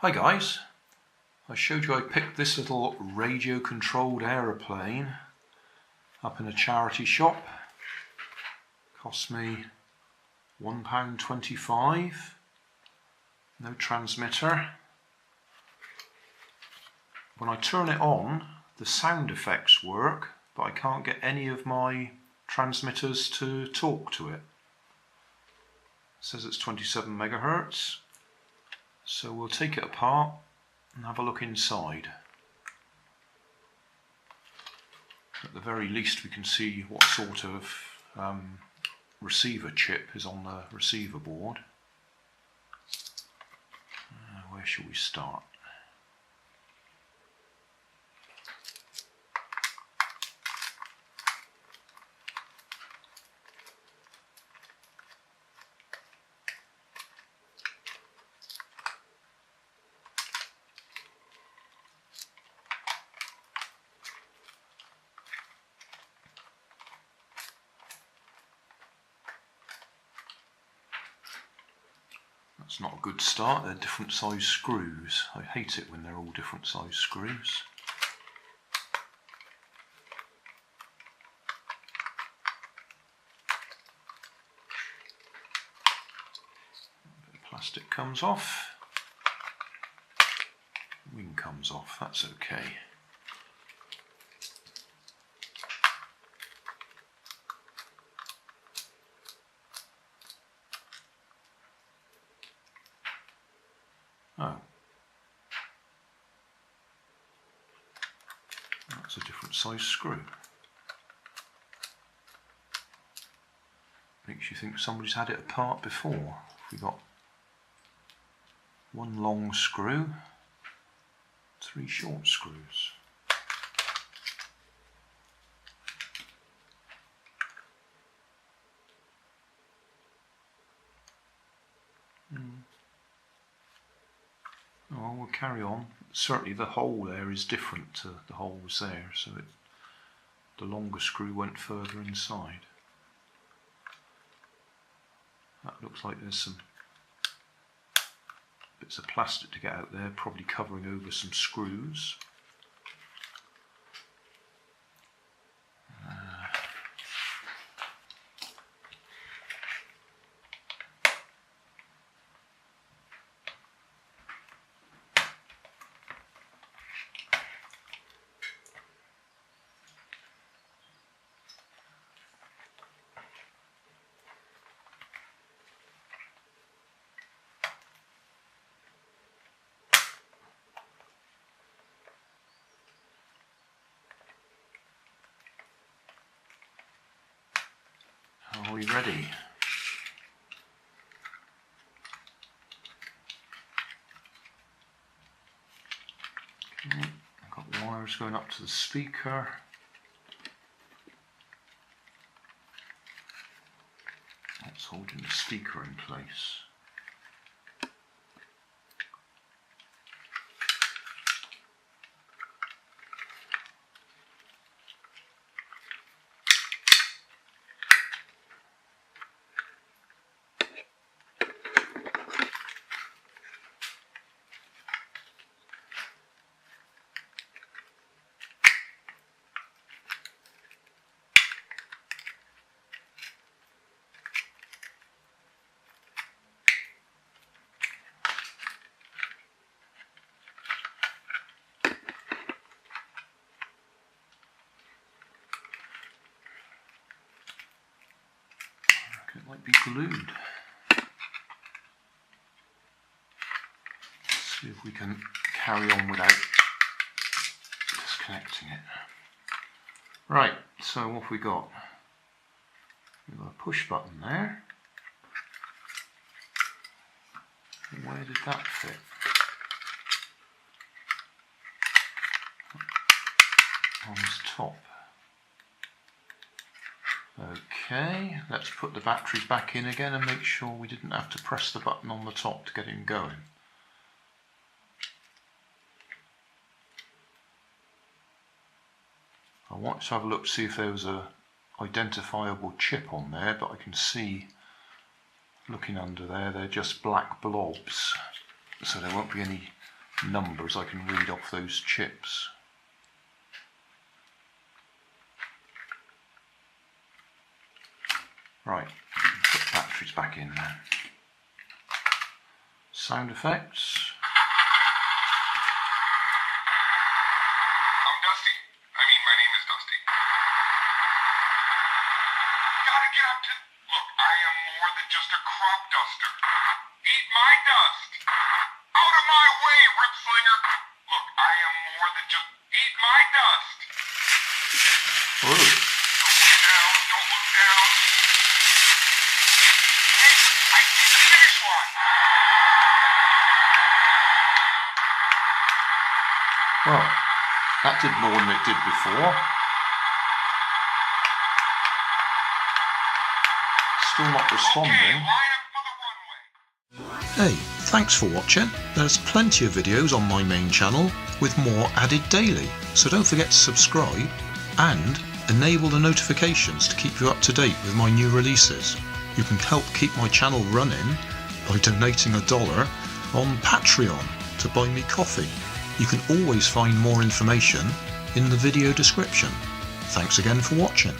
Hi guys, I showed you I picked this little radio controlled aeroplane up in a charity shop. Cost me £1.25, no transmitter. When I turn it on, the sound effects work, but I can't get any of my transmitters to talk to it. It says it's 27 megahertz. So we'll take it apart and have a look inside. At the very least we can see what sort of receiver chip is on the receiver board. Where shall we start? That's not a good start, they're different size screws. I hate it when they're all different size screws. A bit of plastic comes off. Wing comes off, that's okay. Oh, that's a different size screw. Makes you think somebody's had it apart before. We've got one long screw, 3 short screws. Oh, we'll carry on. Certainly the hole there is different to the holes there, so the longer screw went further inside. That looks like there's some bits of plastic to get out there, probably covering over some screws. Are we ready? Okay, I've got wires going up to the speaker. That's holding the speaker in place. It might be glued. Let's see if we can carry on without disconnecting it. Right, so what have we got? We've got a push button there. Where did that fit? On this top. Okay, let's put the batteries back in again and make sure we didn't have to press the button on the top to get him going. I wanted to have a look to see if there was a identifiable chip on there, but I can see, looking under there, they're just black blobs, so there won't be any numbers I can read off those chips. Right, put batteries back in then. Sound effects. I'm Dusty. My name is Dusty. Gotta get up to... Look, I am more than just a crop duster. Eat my dust. Out of my way, rip slinger. Look, I am more than just... Eat my dust. Ooh. Don't look down. Don't look down. Hey, I see the finish line. Well, that did more than it did before. Still not responding. Okay, line up for the runway. Hey, thanks for watching. There's plenty of videos on my main channel with more added daily, so don't forget to subscribe and enable the notifications to keep you up to date with my new releases. You can help keep my channel running by donating $1 on Patreon to buy me coffee. You can always find more information in the video description. Thanks again for watching.